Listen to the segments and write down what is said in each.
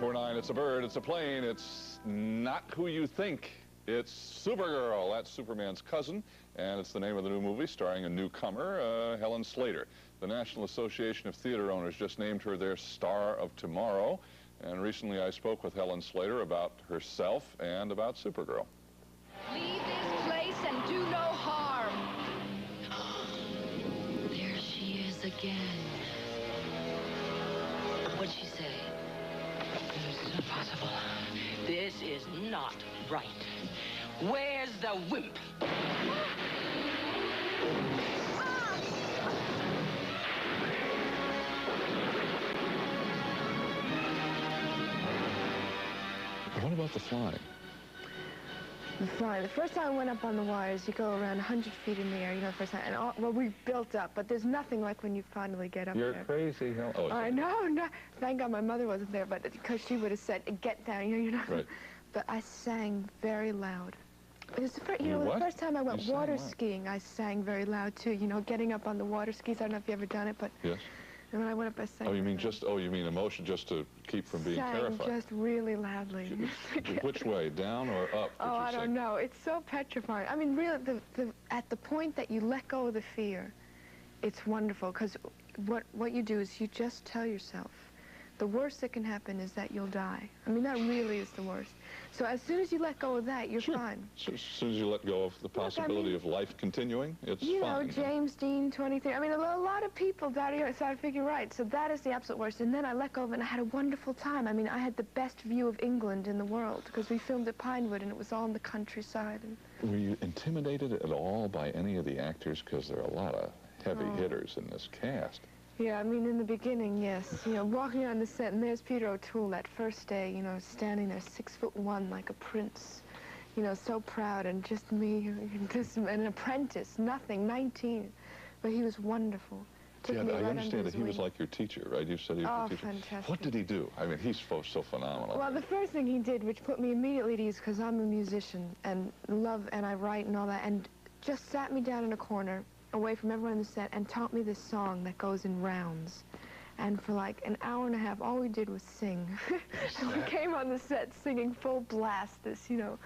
94.9, it's a bird, it's a plane, it's not who you think. It's Supergirl. That's Superman's cousin, and it's the name of the new movie starring a newcomer, Helen Slater. The National Association of Theater Owners just named her their Star of Tomorrow, and recently I spoke with Helen Slater about herself and about Supergirl. Leave this place and do no harm. There she is again. What'd she say? This is impossible. This is not right. Where's the wimp? What about the flying? The flying. The first time I went up on the wires, you go around 100 feet in the air, you know, the first time. And well, we built up, but there's nothing like when you finally get up there. You're crazy, Helen. Oh, I know, no. Thank God my mother wasn't there, but because she would have said, get down, you know, you're not. Right. But I sang very loud. It was the first, you know, What? the first time I went water skiing, I sang very loud too. You know, getting up on the water skis. I don't know if you've ever done it, but. Yes. And when I went up, I sang. Oh, you mean just? Oh, you mean emotion, just to keep from being terrified? Sang just really loudly. Which way, down or up? Oh, I don't know. It's so petrifying. I mean, really, at the point that you let go of the fear, it's wonderful. Because what you do is you just tell yourself, the worst that can happen is that you'll die. I mean, that really is the worst. So as soon as you let go of that, you're fine. So as soon as you let go of the possibility of life continuing, it's fine. You know, James Dean, 23. I mean, a lot of people died, so I figure, right. So that is the absolute worst. And then I let go of it, and I had a wonderful time. I mean, I had the best view of England in the world, because we filmed at Pinewood, and it was all in the countryside. And were you intimidated at all by any of the actors? Because there are a lot of heavy hitters in this cast. Yeah, I mean, in the beginning, yes. You know, walking on the set, and there's Peter O'Toole that first day, you know, standing there, 6'1", like a prince. You know, so proud, and just me, just an apprentice, nothing, 19. But he was wonderful. Yeah, I understand that he was like your teacher, right? You said he was your teacher. Fantastic. What did he do? I mean, he's so phenomenal. Well, the first thing he did, which put me immediately at ease, because I'm a musician, and I write and all that, and just sat me down in a corner, away from everyone in the set, and taught me this song that goes in rounds. And for like an hour and a half, all we did was sing. And we came on the set singing full blast this, you know,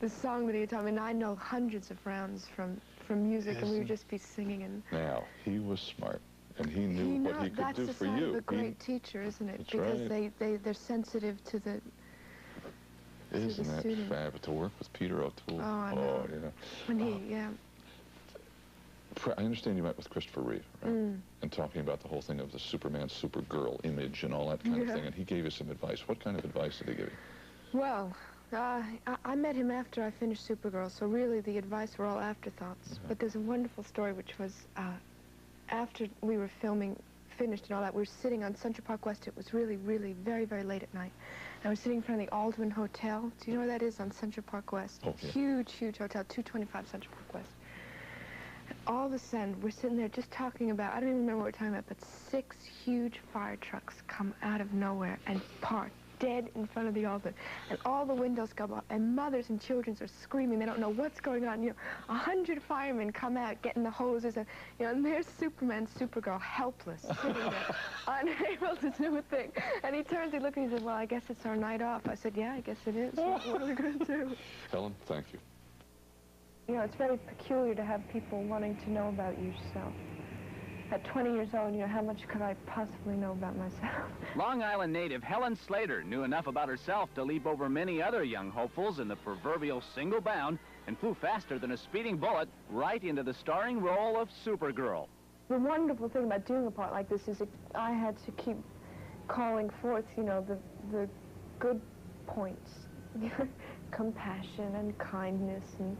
this song that he had taught me. And I know hundreds of rounds from music, and we would just be singing. And now, he was smart, and he knew what he could do for you. That's the sign of a great teacher, isn't it? Because they're sensitive to the Isn't that fab to work with Peter O'Toole? Oh, I know. Yeah. When yeah. I understand you met with Christopher Reeve, right? And talking about the whole thing of the Superman, Supergirl image and all that kind of thing, and he gave you some advice. What kind of advice did he give you? Well, I met him after I finished Supergirl, so really the advice were all afterthoughts. But there's a wonderful story, which was after we were finished and all that, we were sitting on Central Park West. It was really, really very, very late at night. And I was sitting in front of the Aldwin Hotel. Do you know where that is on Central Park West? Oh, yeah. Huge, huge hotel, 225 Central Park West. All of a sudden, we're sitting there just talking about, I don't even remember what we're talking about, but 6 huge fire trucks come out of nowhere and park dead in front of the Aldwin. And all the windows go up, and mothers and children are screaming. They don't know what's going on. You know, 100 firemen come out getting the hoses, and, you know, and there's Superman, Supergirl, helpless, sitting there, unable to do a thing. And he turns, he looks, and he says, well, I guess it's our night off. I said, yeah, I guess it is. What are we going to do? Helen, thank you. You know, it's very peculiar to have people wanting to know about yourself. At 20 years old, you know, how much could I possibly know about myself? Long Island native Helen Slater knew enough about herself to leap over many other young hopefuls in the proverbial single bound and flew faster than a speeding bullet right into the starring role of Supergirl. The wonderful thing about doing a part like this is I had to keep calling forth, you know, the good points. Compassion and kindness and,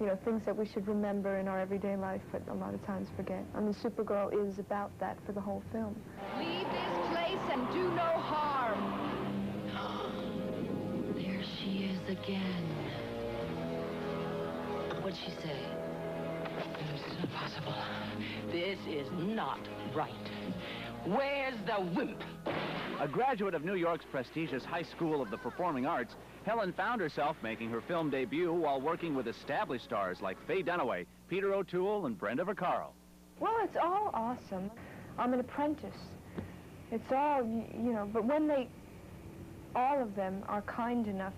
you know, things that we should remember in our everyday life, but a lot of times forget. I mean, Supergirl is about that for the whole film. Leave this place and do no harm. There she is again. What'd she say? This is impossible. This is not right. Where's the wimp? A graduate of New York's prestigious High School of the Performing Arts, Helen found herself making her film debut while working with established stars like Faye Dunaway, Peter O'Toole, and Brenda Vaccaro. Well, it's all awesome. I'm an apprentice. It's all, you know, but when they all of them are kind enough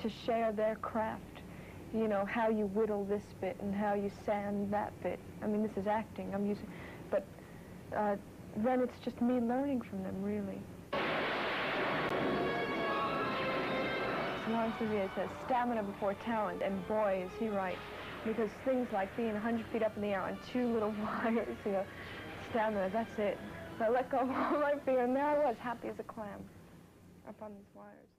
to share their craft. You know, how you whittle this bit and how you sand that bit. I mean, this is acting I'm using, but then it's just me learning from them, really. Lawrence Olivier says, stamina before talent, and boy, is he right. Because things like being 100 feet up in the air on 2 little wires, you know, stamina, that's it. So I let go of all my fear, and there I was, happy as a clam, up on these wires.